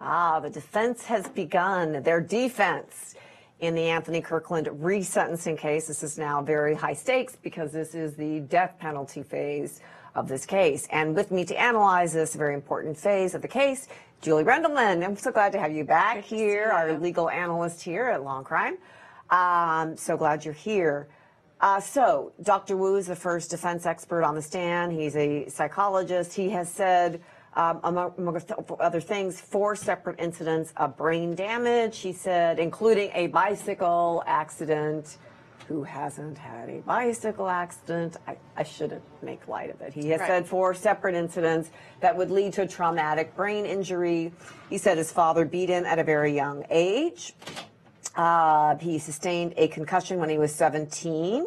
The defense has begun their defense in the Anthony Kirkland resentencing case. This is now very high stakes because this is the death penalty phase of this case. And with me to analyze this very important phase of the case, Julie Rendelman. I'm so glad to have you back here, our legal analyst here at Law&Crime. So glad you're here. So Dr. Wu is the first defense expert on the stand. He's a psychologist. He has said, among other things, 4 separate incidents of brain damage, he said, including a bicycle accident. Who hasn't had a bicycle accident? I shouldn't make light of it. He has said 4 separate incidents that would lead to a traumatic brain injury. He said his father beat him at a very young age. He sustained a concussion when he was 17.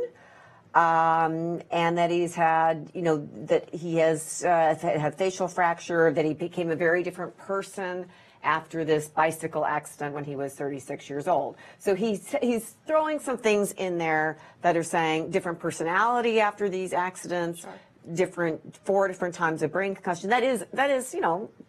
And that he's had, that he has had facial fracture, that he became a very different person after this bicycle accident when he was 36 years old. So he's throwing some things in there that are saying different personality after these accidents, 4 different times of brain concussion. That is,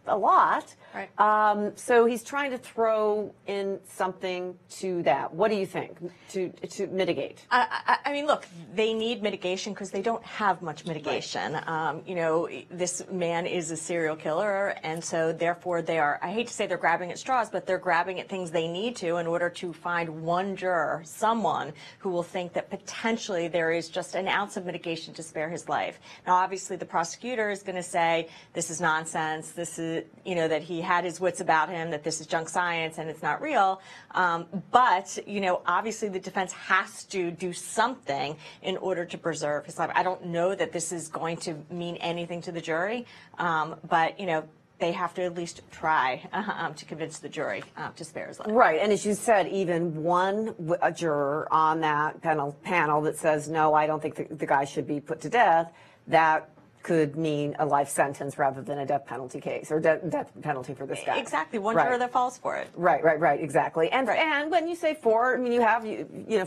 a lot. Right. So he's trying to throw in something to that. What do you think to mitigate? I mean, look, they need mitigation because they don't have much mitigation. Right. This man is a serial killer, and so therefore they are, I hate to say they're grabbing at straws, but they're grabbing at things they need to in order to find one juror, someone who will think that potentially there is just an ounce of mitigation to spare his life. Now, obviously, the prosecutor is going to say this is nonsense, this is, that he had his wits about him, that this is junk science and it's not real. But, obviously the defense has to do something in order to preserve his life. I don't know that this is going to mean anything to the jury, but, they have to at least try to convince the jury to spare his life. Right, and as you said, even one juror on that panel that says, no, I don't think the guy should be put to death, that could mean a life sentence rather than a death penalty case or death penalty for this guy. Exactly, one juror that falls for it. Right, exactly. And and when you say 4, I mean you have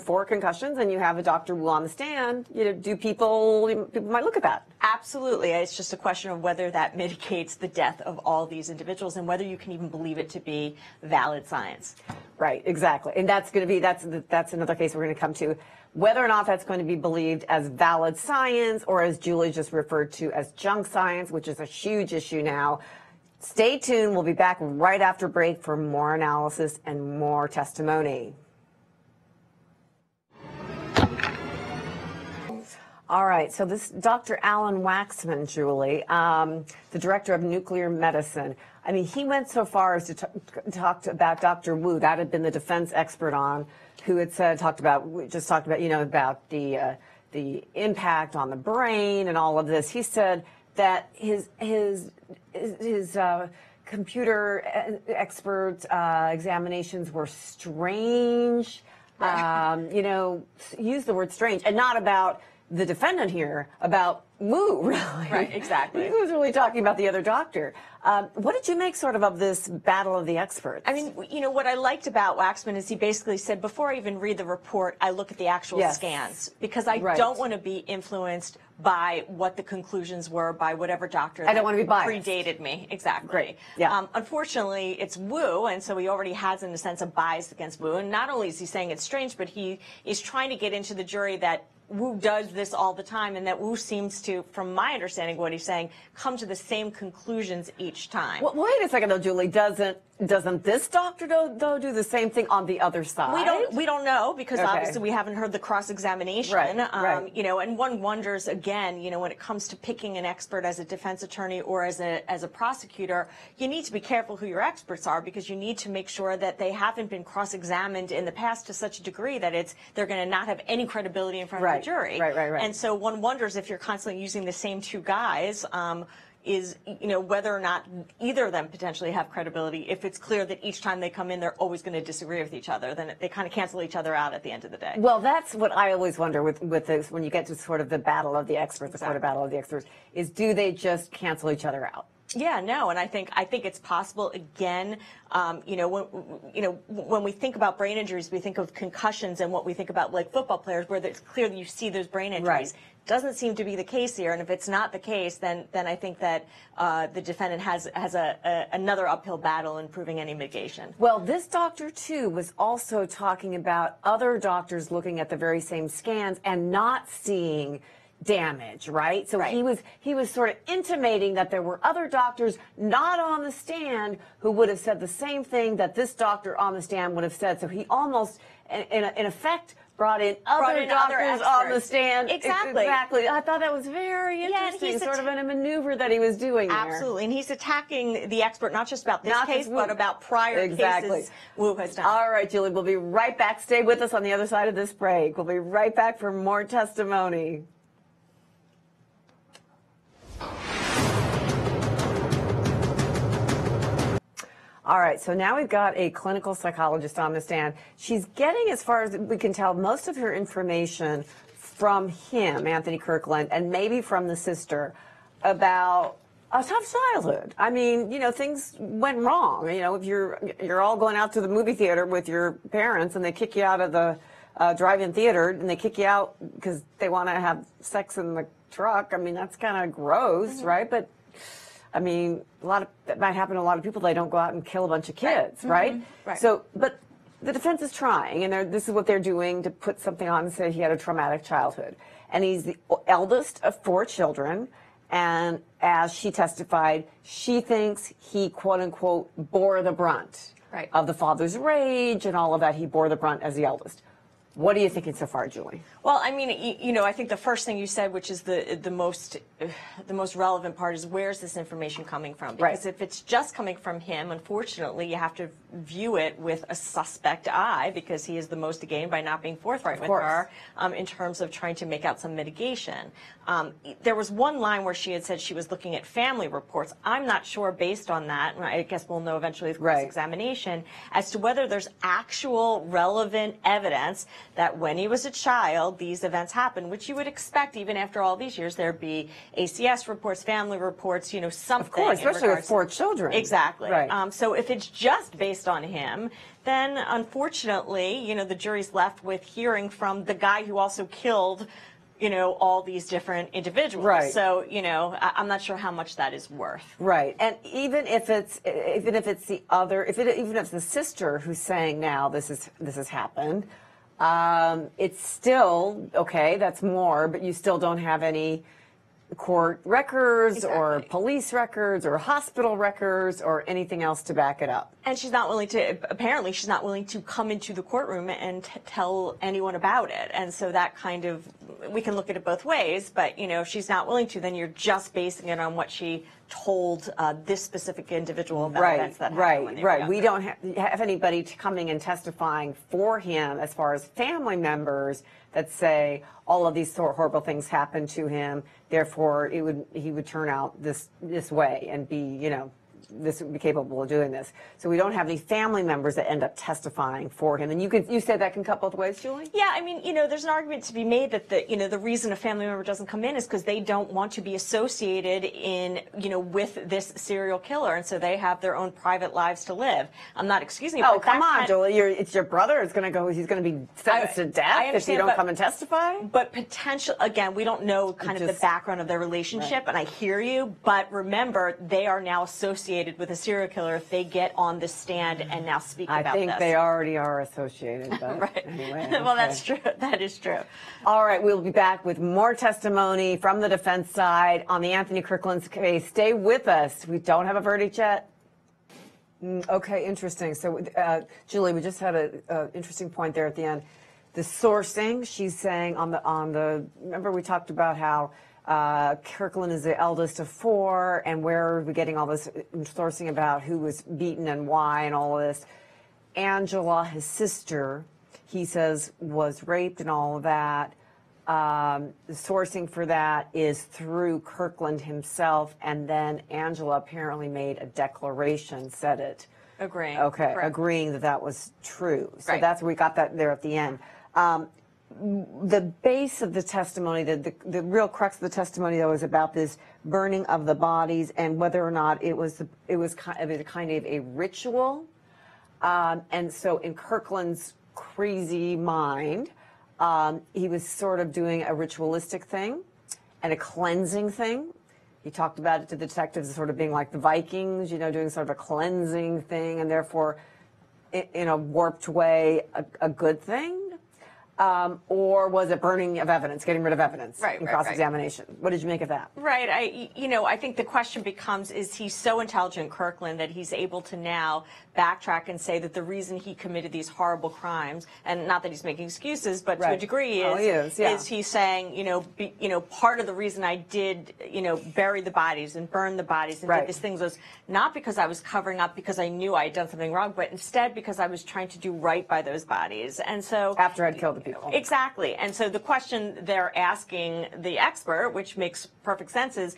4 concussions and you have a Dr. Wu on the stand. Do people might look at that? Absolutely. It's just a question of whether that mitigates the death of all these individuals and whether you can even believe it to be valid science. Right, exactly. And that's going to be that's another case we're going to come to. Whether or not that's going to be believed as valid science or, as Julie just referred to, as junk science, which is a huge issue now. Stay tuned. We'll be back right after break for more analysis and more testimony. All right, so this Dr. Alan Waxman, Julie, the director of nuclear medicine, I mean, he went so far as to talk about Dr. Wu, that had been the defense expert on, who had talked about about the impact on the brain and all of this. He said that his computer expert examinanations were strange. Use the word strange, and not about the defendant here, about Wu, really. Right, exactly. He was really talking about the other doctor. What did you make sort of this battle of the experts? I mean, what I liked about Waxman is he basically said, before I even read the report, I look at the actual scans, because I don't want to be influenced by what the conclusions were by whatever doctor I don't want to be biased. Predated me. Exactly. Great. Yeah. Unfortunately, it's Wu, and so he already has, in a sense, a bias against Wu. And not only is he saying it's strange, but he is trying to get into the jury that Wu does this all the time, and that Wu seems to, from my understanding of what he's saying, come to the same conclusions each time. Well, wait a second, though, Julie. Doesn't this doctor, though, do the same thing on the other side? We don't know, because obviously we haven't heard the cross-examination. Right. And one wonders, again, when it comes to picking an expert as a defense attorney or as a prosecutor, you need to be careful who your experts are, because you need to make sure that they haven't been cross-examined in the past to such a degree that they're going to not have any credibility in front of the jury. Right. And so one wonders, if you're constantly using the same 2 guys, whether or not either of them potentially have credibility. If it's clear that each time they come in, they're always going to disagree with each other, then they kind of cancel each other out at the end of the day. Well, that's what I always wonder with this, when you get to sort of the battle of the experts, the court of battle of the experts, is do they just cancel each other out? Yeah, no, and I think it's possible. Again, when we think about brain injuries, we think of concussions and what we think about like football players, where it's clear that you see those brain injuries. Right. Doesn't seem to be the case here, and if it's not the case, then I think that the defendant has another uphill battle in proving any mitigation. Well, this doctor too was also talking about other doctors looking at the very same scans and not seeing damage, right? So he was sort of intimating that there were other doctors not on the stand who would have said the same thing that this doctor on the stand would have said. So he almost, in effect, brought in other doctors on the stand. Exactly. Exactly. I thought that was very interesting, sort of in a maneuver that he was doing there. Absolutely. And he's attacking the expert, not just about this case, but about prior cases Wu has done. All right, Julie, we'll be right back. Stay with us on the other side of this break. We'll be right back for more testimony. All right, so now we've got a clinical psychologist on the stand. She's getting, as far as we can tell, most of her information from him, Anthony Kirkland, and maybe from the sister about a tough childhood. I mean, things went wrong. If you're all going out to the movie theater with your parents and they kick you out of the drive-in theater and they kick you out because they want to have sex in the truck. I mean, that's kind of gross, right? But I mean, that might happen to a lot of people. They don't go out and kill a bunch of kids, right? Right. So, but the defense is trying, and this is what they're doing to put something on and say he had a traumatic childhood. And he's the eldest of 4 children, and as she testified, she thinks he, quote unquote, bore the brunt of the father's rage and all of that. He bore the brunt as the eldest. What are you thinking so far, Julie? Well, I mean, I think the first thing you said, which is the most relevant part, is where's this information coming from? Because if it's just coming from him, unfortunately, you have to view it with a suspect eye, because he is the most to gain by not being forthright with her in terms of trying to make out some mitigation. There was one line where she had said she was looking at family reports. I'm not sure, based on that, and I guess we'll know eventually with cross-examination, as to whether there's actual relevant evidence that when he was a child, these events happened, which you would expect even after all these years. There'd be ACS reports, family reports, something. Of course, especially with 4 children. Exactly. Right. So if it's just based on him, then unfortunately, the jury's left with hearing from the guy who also killed, all these different individuals. Right. So, I'm not sure how much that is worth. Right. And even if it's the other, even if it's the sister who's saying now this has happened, it's still, okay, that's more, but you still don't have any court records or police records or hospital records or anything else to back it up. And she's not willing to, apparently she's not willing to come into the courtroom and tell anyone about it. And so that kind of, we can look at it both ways, but if she's not willing to, then you're just basing it on what she told this specific individual about events that happened when they were younger. We don't have anybody coming and testifying for him as far as family members that say all of these horrible things happened to him, therefore he would turn out this way and be, this would be capable of doing this. So we don't have any family members that end up testifying for him. And you said that can cut both ways, Julie? Yeah, I mean, there's an argument to be made that the reason a family member doesn't come in is because they don't want to be associated with this serial killer, and so they have their own private lives to live. I'm not excusing it. Oh, come on, Julie. It's your brother. He's going to be sentenced to death if you don't come and testify. But potential, again, we don't know the background of their relationship, and I hear you, but remember, they are now associated with a serial killer if they get on the stand and now speak about this. I think they already are associated, but right. Anyway. Well, that's true. That is true. All right, we'll be back with more testimony from the defense side on the Anthony Kirkland case. Stay with us. We don't have a verdict yet. Okay, interesting. So, Julie, we just had an interesting point there at the end. The sourcing, she's saying remember we talked about how Kirkland is the eldest of 4, and where are we getting all this sourcing about who was beaten and why and all of this. Angela, his sister, he says was raped and all of that. The sourcing for that is through Kirkland himself, and then Angela apparently made a declaration, said it. Agreeing. Okay, correct. agreeing that was true. So that's where we got that there at the end. the base of the testimony, the real crux of the testimony, though, is about this burning of the bodies and whether or not it was kind of a ritual. And so in Kirkland's crazy mind, he was sort of doing a ritualistic thing and a cleansing thing. He talked about it to the detectives as sort of being like the Vikings, you know, doing sort of a cleansing thing, and therefore, in a warped way, a good thing. Or was it burning of evidence, getting rid of evidence in cross-examination? What did you make of that? Right. I think the question becomes, is he so intelligent, Kirkland, that he's able to now backtrack and say that the reason he committed these horrible crimes, and not that he's making excuses, but to a degree is he's saying, part of the reason I did, bury the bodies and burn the bodies and did these things was not because I was covering up because I knew I had done something wrong, but instead because I was trying to do right by those bodies. And so after I'd killed the people. Exactly. And so the question they're asking the expert, which makes perfect sense, is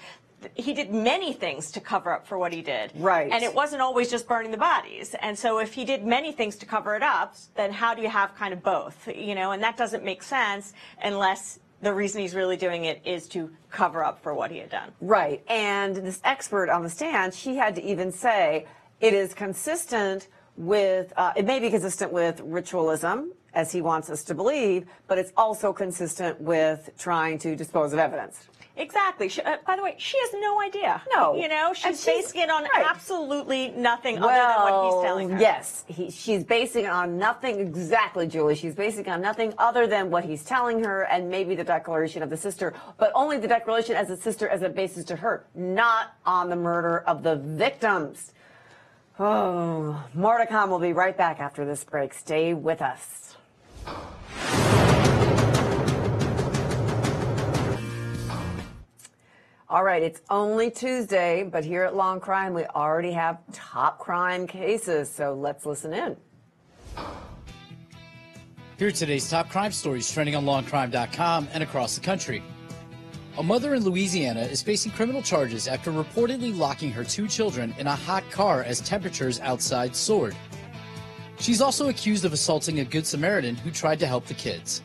he did many things to cover up for what he did. Right. And it wasn't always just burning the bodies. And so if he did many things to cover it up, then how do you have kind of both? And that doesn't make sense unless the reason he's really doing it is to cover up for what he had done. Right. And this expert on the stand, she had to even say it is consistent with, it may be consistent with ritualism, as he wants us to believe, but it's also consistent with trying to dispose of evidence. Exactly. By the way, she has no idea. No. She's basing it on absolutely nothing other than what he's telling her. Yes, she's basing it on nothing, exactly, Julie. She's basing it on nothing other than what he's telling her and maybe the declaration of the sister, but only the declaration as a sister as a basis to her, not on the murder of the victims. Oh, more to come. We'll be right back after this break. Stay with us. All right, it's only Tuesday, but here at Law&Crime, we already have top crime cases, so let's listen in. Here are today's top crime stories trending on lawandcrime.com and across the country. A mother in Louisiana is facing criminal charges after reportedly locking her 2 children in a hot car as temperatures outside soared. She's also accused of assaulting a Good Samaritan who tried to help the kids.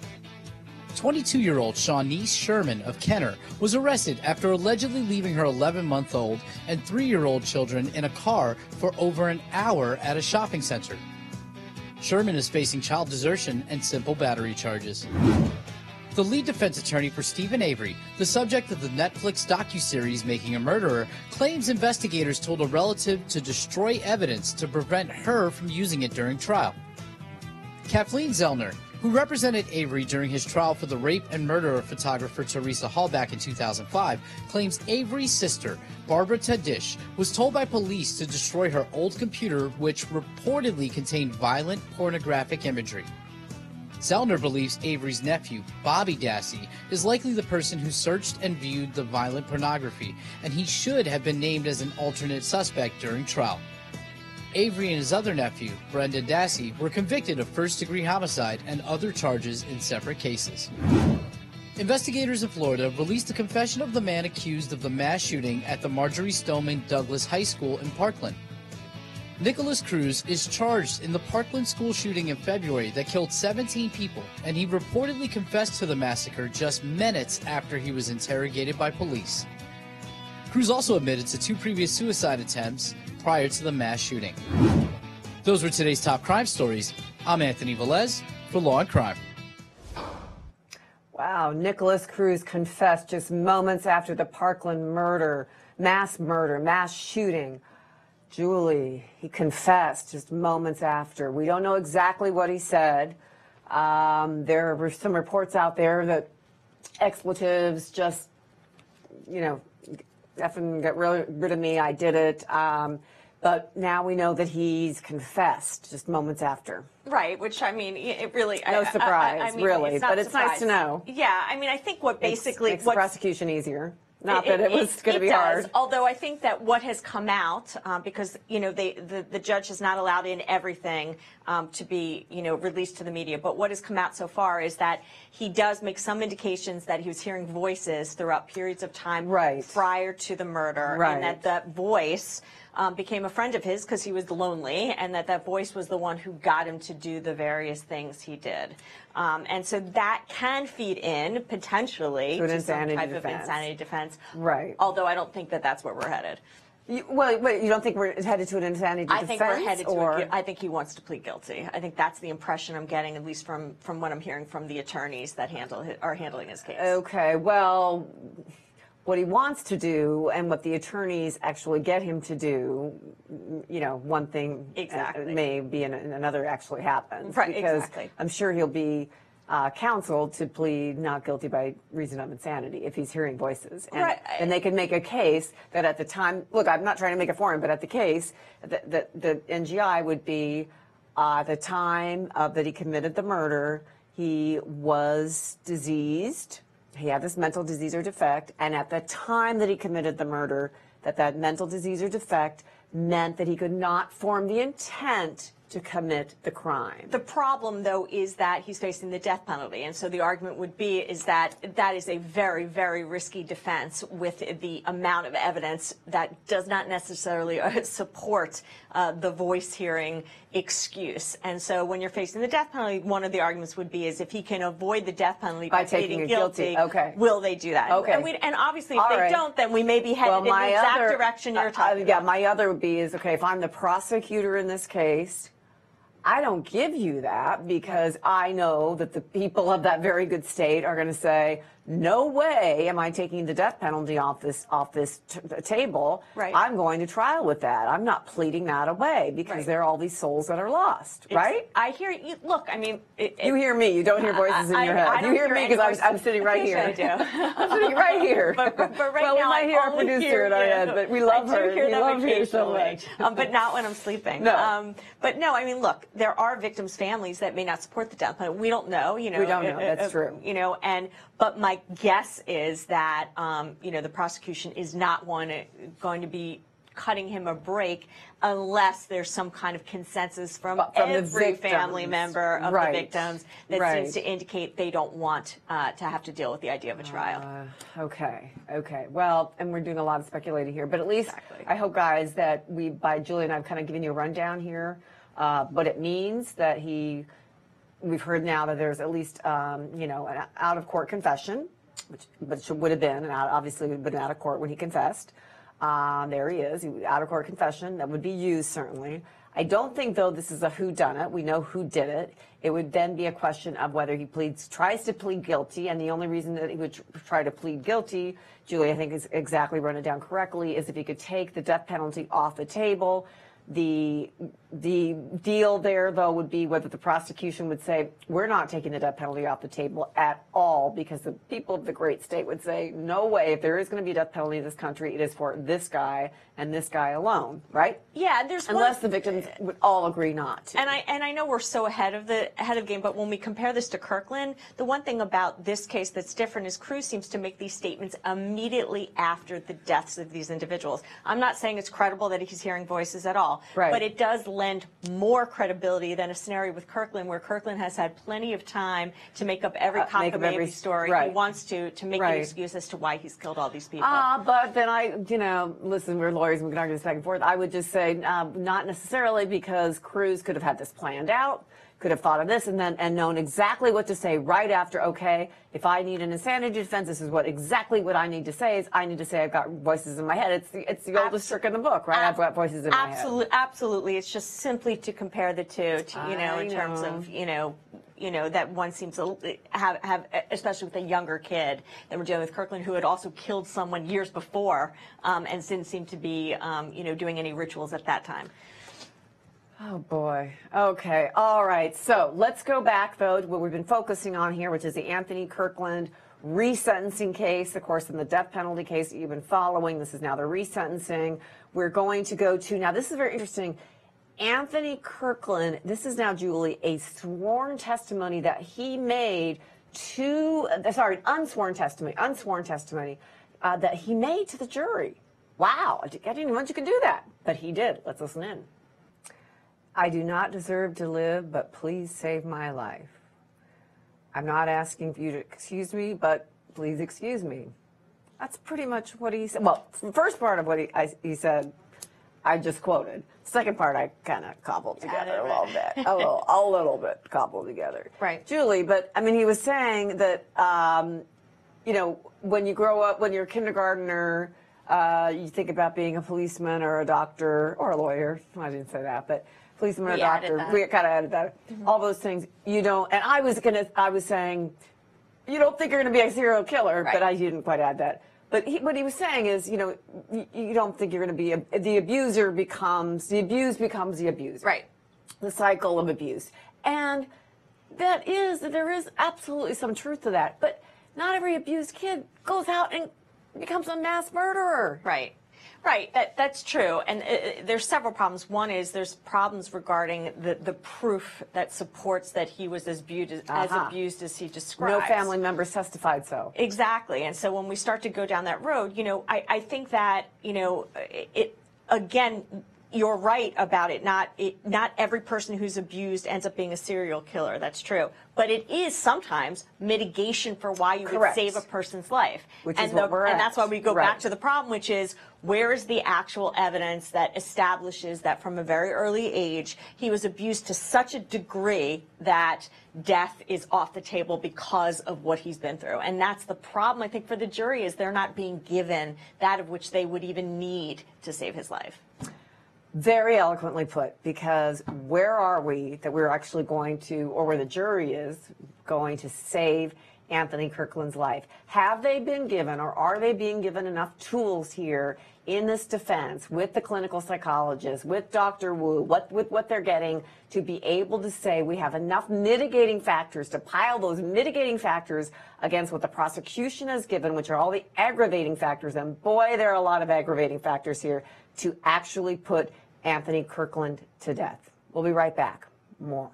22-year-old Shawnice Sherman of Kenner was arrested after allegedly leaving her 11-month-old and 3-year-old children in a car for over an hour at a shopping center. Sherman is facing child desertion and simple battery charges. The lead defense attorney for Stephen Avery, the subject of the Netflix docuseries Making a Murderer, claims investigators told a relative to destroy evidence to prevent her from using it during trial. Kathleen Zellner, who represented Avery during his trial for the rape and murder of photographer Teresa Hall back in 2005, claims Avery's sister, Barbara Tadish, was told by police to destroy her old computer, which reportedly contained violent pornographic imagery. Zellner believes Avery's nephew, Bobby Dassey, is likely the person who searched and viewed the violent pornography, and he should have been named as an alternate suspect during trial. Avery and his other nephew, Brendan Dassey, were convicted of first-degree homicide and other charges in separate cases. Investigators in Florida released a confession of the man accused of the mass shooting at the Marjorie Stoneman Douglas High School in Parkland. Nicholas Cruz is charged in the Parkland school shooting in February that killed 17 people, and he reportedly confessed to the massacre just minutes after he was interrogated by police. Cruz also admitted to 2 previous suicide attempts prior to the mass shooting. Those were today's top crime stories. I'm Anthony Velez for Law & Crime. Wow, Nicholas Cruz confessed just moments after the Parkland mass shooting. Julie, he confessed just moments after. We don't know exactly what he said. There were some reports out there that expletives just, effing get rid of me, I did it. But now we know that he's confessed just moments after. Right, which, it really... No surprise, really, but it's nice to know. Yeah, I think what basically... Makes the prosecution easier. Not that it was going to be hard. Although I think that what has come out, because the judge has not allowed in everything to be released to the media, but what has come out so far is that he does make some indications that he was hearing voices throughout periods of time prior to the murder, and that voice became a friend of his because he was lonely, and that voice was the one who got him to do the various things he did. And so that can feed in, potentially, to some type of insanity defense. Right. Although I don't think that that's where we're headed. Well, wait, you don't think we're headed to an insanity defense? I think we're headed to I think he wants to plead guilty. I think that's the impression I'm getting, at least from what I'm hearing from the attorneys that are handling his case. Okay, well, what he wants to do and what the attorneys actually get him to do, you know, one thing may be and another actually happens. Right, because exactly. I'm sure he'll be counseled to plead not guilty by reason of insanity if he's hearing voices. And, right. And they can make a case that at the time, look, I'm not trying to make it for him, but at the case, the NGI would be the time that he committed the murder, he was diseased. He had this mental disease or defect, and at the time that he committed the murder, that mental disease or defect meant that he could not form the intent to commit the crime. The problem, though, is that he's facing the death penalty, and so the argument would be is that that is a very, very risky defense with the amount of evidence that does not necessarily support the voice hearing excuse. And so when you're facing the death penalty, one of the arguments would be is if he can avoid the death penalty by pleading guilty, will they do that? Okay. And obviously, if they don't, then we may be headed in the exact direction you're talking about. Yeah, my other would be is, okay, if I'm the prosecutor in this case, I don't give you that because I know that the people of that very good state are going to say, no way am I taking the death penalty off this table. Right. I'm going to trial with that. I'm not pleading that away because there are all these souls that are lost, right? I hear you. Look, I mean, you hear me. You don't hear voices in your head. You hear me because I'm sitting right here. I do. I'm sitting right here. But right well, now, we might hear our producer in our head, but we love her. We love her so much. But not when I'm sleeping. No. But no, I mean, look, there are victims' families that may not support the death penalty. We don't know. You know, we don't know. That's true. You know, but my guess is that you know, the prosecution is not going to be cutting him a break unless there's some kind of consensus from every family member of the victims that seems to indicate they don't want to have to deal with the idea of a trial. Okay. Well, and we're doing a lot of speculating here, but at least I hope, guys, that by Julie and I've kind of given you a rundown here, what it means that we've heard now that there's at least, you know, an out-of-court confession, which would have been, and obviously would have been out of court when he confessed. There he is, out-of-court confession that would be used, certainly. I don't think, though, this is a whodunit. We know who did it. It would then be a question of whether he tries to plead guilty, and the only reason that he would try to plead guilty, Julie, I think is exactly run it down correctly, is if he could take the death penalty off the table. The deal there, though, would be whether the prosecution would say, we're not taking the death penalty off the table at all, because the people of the great state would say, no way, if there is going to be a death penalty in this country, it is for this guy and this guy alone, right? Yeah, unless the victims would all agree not to. And I know we're so ahead of the game, but when we compare this to Kirkland, the one thing about this case that's different is Cruz seems to make these statements immediately after the deaths of these individuals. I'm not saying it's credible that he's hearing voices at all, but it does lend more credibility than a scenario with Kirkland, where Kirkland has had plenty of time to make up every cockamamie story he wants to make an excuse as to why he's killed all these people. But then listen, we're lawyers, we can argue this back and forth. I would just say not necessarily, because Cruz could have had this planned out, could have thought of this and known exactly what to say right after. Okay, if I need an insanity defense, this is exactly what I need to say. Is I need to say I've got voices in my head. It's the oldest trick in the book, right? I've got voices in my head. Absolutely. It's just simply to compare the two, in terms of that one seems to have, especially with a younger kid that we're dealing with, Kirkland, who had also killed someone years before, and didn't seem to be, doing any rituals at that time. Oh, boy. Okay. All right. So let's go back, though, to what we've been focusing on here, which is the Anthony Kirkland resentencing case. Of course, in the death penalty case that you've been following, this is now the resentencing. We're going to go to, now this is very interesting, Anthony Kirkland, this is now, Julie, a sworn testimony that he made unsworn testimony that he made to the jury. Wow. I didn't even know you could do that, but he did. Let's listen in. I do not deserve to live, but please save my life. I'm not asking for you to excuse me, but please excuse me. That's pretty much what he said. Well, the first part of what he said, I just quoted. Second part I kind of cobbled together a little bit, a little bit cobbled together. Right. Julie, but I mean, he was saying that, you know, when you grow up, when you're a kindergartner, you think about being a policeman or a doctor or a lawyer. I didn't say that, but policeman or a doctor. We kind of added that. All those things you don't. And I was saying, you don't think you're going to be a serial killer, but I didn't quite add that. But what he was saying is, you know, you don't think you're going to be the abuser becomes the abused becomes the abuser. Right. The cycle of abuse. And there is absolutely some truth to that. But not every abused kid goes out and becomes a mass murderer. Right. Right, that's true, and there's several problems. One is there's problems regarding the proof that supports that he was as abused as he describes. No family members testified so. Exactly, and so when we start to go down that road, you know, I think that, you know, again, you're right about it. Not every person who's abused ends up being a serial killer. That's true. But it is sometimes mitigation for why you would save a person's life. Which is what we're at. And that's why we go back to the problem, which is where is the actual evidence that establishes that from a very early age he was abused to such a degree that death is off the table because of what he's been through. And that's the problem, I think, for the jury, is they're not being given that of which they would even need to save his life. Very eloquently put, because where are we that we're actually going to, or where the jury is going to save Anthony Kirkland's life? Have they been given, or are they being given enough tools here in this defense with the clinical psychologist, with Dr. Wu, with what they're getting to be able to say we have enough mitigating factors to pile those mitigating factors against what the prosecution has given, which are all the aggravating factors, and boy, there are a lot of aggravating factors here, to actually put Anthony Kirkland to death. We'll be right back. More.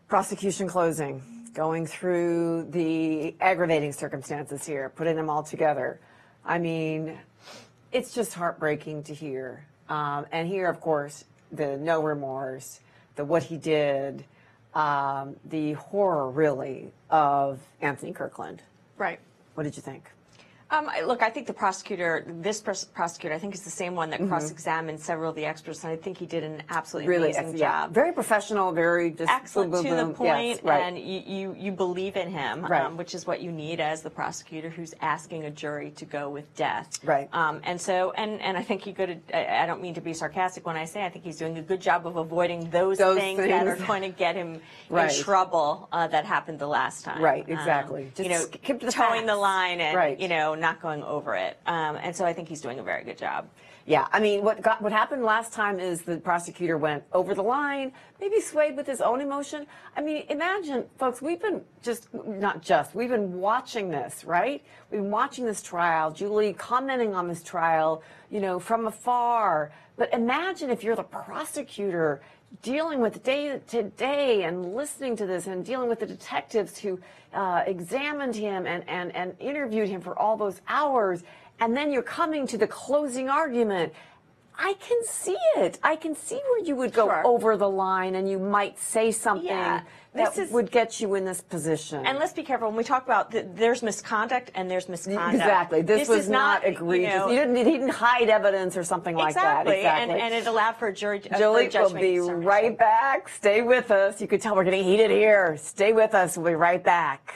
Prosecution closing, going through the aggravating circumstances here, putting them all together. I mean, it's just heartbreaking to hear. And here, of course, the no remorse, the what he did, the horror, really, of Anthony Kirkland. Right. What did you think? Look, I think the prosecutor, this prosecutor, I think is the same one that cross-examined several of the experts, and I think he did an absolutely amazing job. Very professional, very just excellent, boom, boom, to boom. the point, yes, right. And you believe in him, which is what you need as the prosecutor who's asking a jury to go with death. Right. And so, and I think he could. I don't mean to be sarcastic when I say I think he's doing a good job of avoiding those things that are going to get him in trouble that happened the last time. Right. Exactly. Just, you know, keep the towing the line and you know, not going over it. And so I think he's doing a very good job. Yeah, I mean, what happened last time is the prosecutor went over the line, maybe swayed with his own emotion. I mean, imagine, folks, we've been we've been watching this, right? We've been watching this trial, Julie commenting on this trial, you know, from afar. But imagine if you're the prosecutor dealing with day to day and listening to this and dealing with the detectives who examined him and interviewed him for all those hours. And then you're coming to the closing argument. I can see it. I can see where you would go over the line and you might say something that would get you in this position. And let's be careful when we talk about there's misconduct and there's misconduct. Exactly. This was not egregious. You know, he didn't hide evidence or something like that. Exactly. And it allowed for a jury. Julie, we'll be right back. Stay with us. You could tell we're getting heated here. Stay with us. We'll be right back.